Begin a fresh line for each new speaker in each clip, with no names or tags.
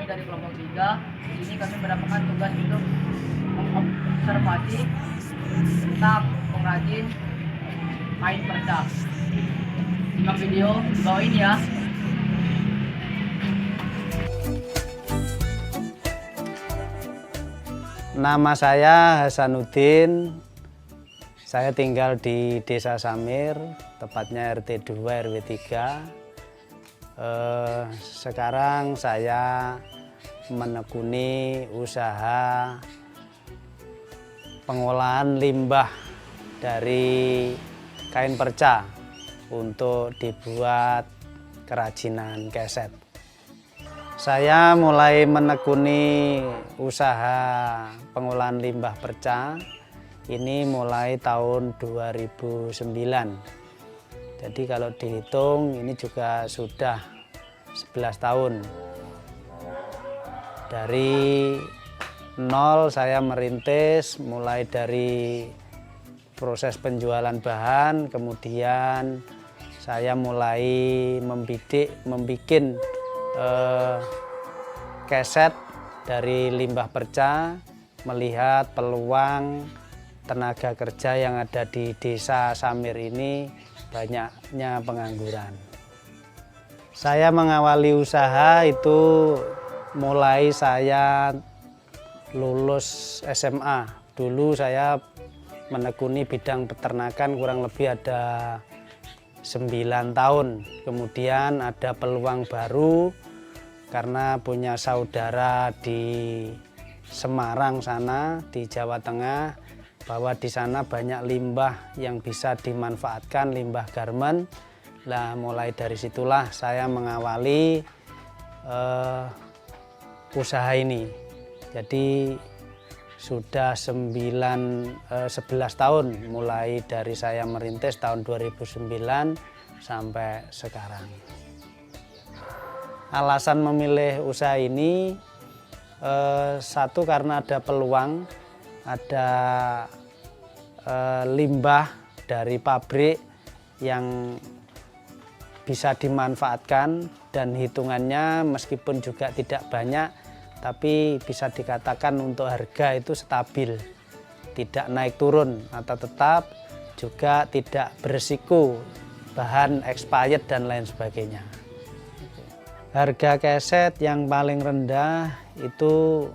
dari kelompok 3. Ini kami mendapatkan tugas untuk mengobservasi tentang pengrajin kain perca. Simak video di bawah ini ya.
Nama saya Hasanuddin. Saya tinggal di Desa Samir, tepatnya RT 2 RW 3. Sekarang saya menekuni usaha pengolahan limbah dari kain perca untuk dibuat kerajinan keset. Saya mulai menekuni usaha pengolahan limbah perca ini mulai tahun 2009. Jadi kalau dihitung ini juga sudah 11 tahun. Dari nol saya merintis mulai dari proses penjualan bahan, kemudian saya mulai membuat keset dari limbah perca, melihat peluang tenaga kerja yang ada di Desa Samir ini banyaknya pengangguran. Saya mengawali usaha itu mulai saya lulus SMA. Dulu saya menekuni bidang peternakan kurang lebih ada 9 tahun. Kemudian ada peluang baru karena punya saudara di Semarang sana, di Jawa Tengah, bahwa di sana banyak limbah yang bisa dimanfaatkan, limbah garmen. Nah, mulai dari situlah saya mengawali usaha ini. Jadi sudah 11 tahun mulai dari saya merintis tahun 2009 sampai sekarang. Alasan memilih usaha ini satu karena ada peluang, ada limbah dari pabrik yang bisa dimanfaatkan dan hitungannya meskipun juga tidak banyak, tapi bisa dikatakan untuk harga itu stabil, tidak naik turun atau tetap, juga tidak berisiko bahan expired dan lain sebagainya. Harga keset yang paling rendah itu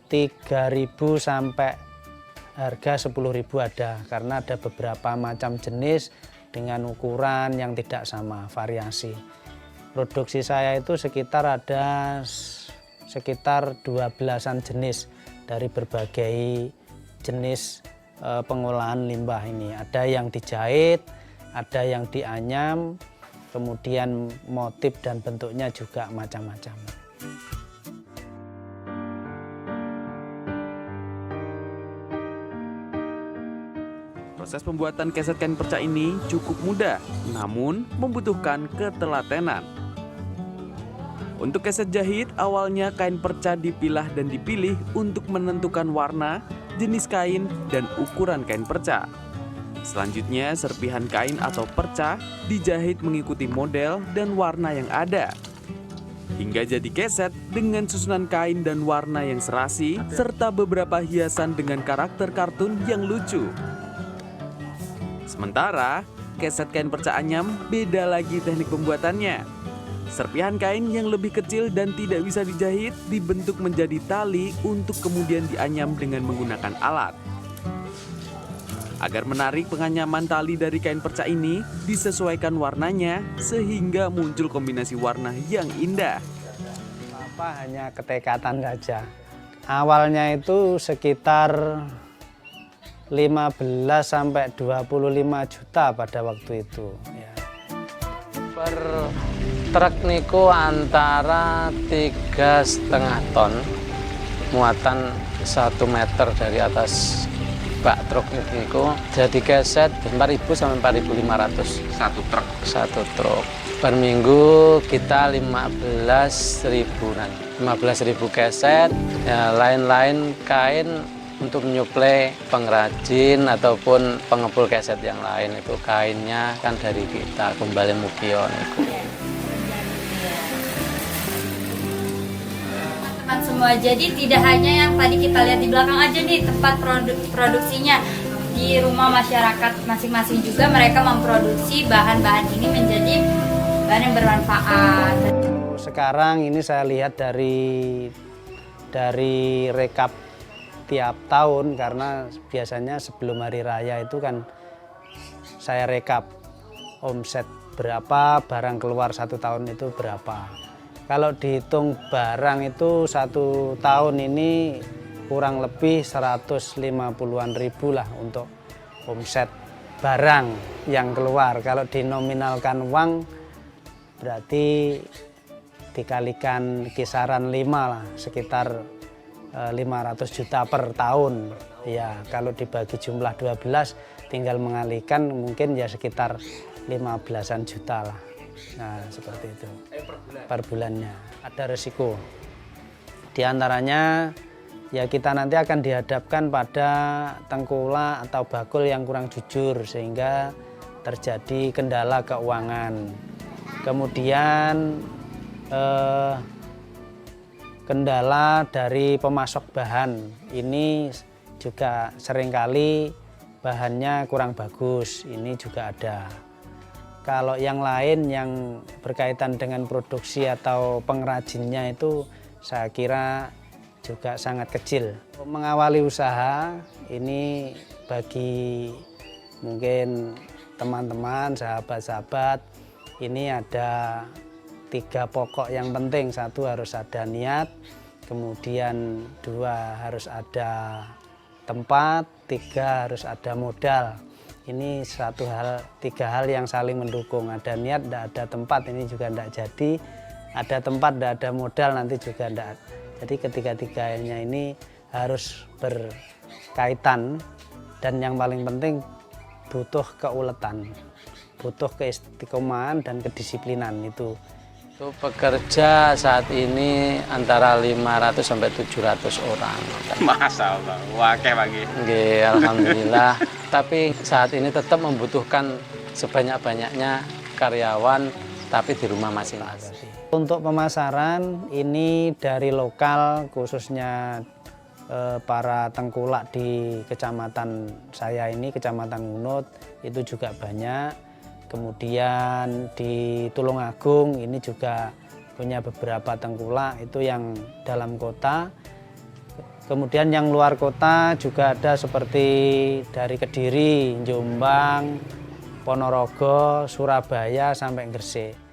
3.000 sampai harga 10.000 ada, karena ada beberapa macam jenis dengan ukuran yang tidak sama, variasi. Produksi saya itu sekitar 12-an jenis dari berbagai jenis pengolahan limbah ini. Ada yang dijahit, ada yang dianyam, kemudian motif dan bentuknya juga macam-macam.
Proses pembuatan keset kain perca ini cukup mudah, namun membutuhkan ketelatenan. Untuk keset jahit, awalnya kain perca dipilah dan dipilih untuk menentukan warna, jenis kain, dan ukuran kain perca. Selanjutnya, serpihan kain atau perca dijahit mengikuti model dan warna yang ada. Hingga jadi keset dengan susunan kain dan warna yang serasi, serta beberapa hiasan dengan karakter kartun yang lucu. Sementara, keset kain perca anyam beda lagi teknik pembuatannya. Serpihan kain yang lebih kecil dan tidak bisa dijahit dibentuk menjadi tali untuk kemudian dianyam dengan menggunakan alat. Agar menarik penganyaman tali dari kain perca ini, disesuaikan warnanya sehingga muncul kombinasi warna yang indah.
Hanya ketekatan saja. Awalnya itu sekitar 15 sampai 25 juta pada waktu itu. Ya.
Per truk niku antara 3,5 ton, muatan 1 meter dari atas bak truk niku. Jadi keset 4.000 sampai 4.500 satu truk. Per minggu kita 15.000 keset, ya, lain-lain kain untuk menyuplai pengrajin ataupun pengepul keset yang lain. Itu kainnya kan dari kita, kembali mukion itu.
teman semua. Jadi tidak hanya yang tadi kita lihat di belakang aja nih tempat produksinya. Di rumah masyarakat masing-masing juga mereka memproduksi bahan-bahan ini menjadi bahan yang bermanfaat.
Sekarang ini saya lihat dari rekap tiap tahun, karena biasanya sebelum hari raya itu kan saya rekap omset berapa, barang keluar satu tahun itu berapa. Kalau dihitung barang itu satu tahun ini kurang lebih 150-an ribu lah untuk omset barang yang keluar. Kalau dinominalkan uang berarti dikalikan kisaran 5 lah, sekitar 500 juta per tahun. Ya, kalau dibagi jumlah 12 tinggal mengalihkan mungkin ya sekitar 15-an juta lah. Nah, seperti itu. Per bulannya. Ada resiko. Di antaranya ya kita nanti akan dihadapkan pada tengkulak atau bakul yang kurang jujur sehingga terjadi kendala keuangan. Kemudian kendala dari pemasok bahan ini juga seringkali bahannya kurang bagus, ini juga ada. Kalau yang lain yang berkaitan dengan produksi atau pengrajinnya itu saya kira juga sangat kecil. Mengawali usaha ini bagi mungkin teman-teman, sahabat-sahabat, ini ada 3 pokok yang penting. 1 harus ada niat, kemudian 2 harus ada tempat, 3 harus ada modal. Ini 3 hal yang saling mendukung. Ada niat, tidak ada tempat, ini juga tidak jadi. Ada tempat, tidak ada modal, nanti juga tidak. Jadi ketiga-tiganya ini harus berkaitan, dan yang paling penting butuh keuletan, butuh keistiqomahan dan kedisiplinan itu.
Untuk pekerja saat ini antara 500 sampai 700 orang.
Masya Allah, wakil lagi.
Nggih, alhamdulillah. Tapi saat ini tetap membutuhkan sebanyak-banyaknya karyawan, tapi di rumah masing-masing.
Untuk pemasaran ini dari lokal, khususnya para tengkulak di kecamatan saya ini, Kecamatan Ngunut, itu juga banyak. Kemudian di Tulungagung ini juga punya beberapa tengkulak, itu yang dalam kota. Kemudian yang luar kota juga ada seperti dari Kediri, Jombang, Ponorogo, Surabaya sampai Gresik.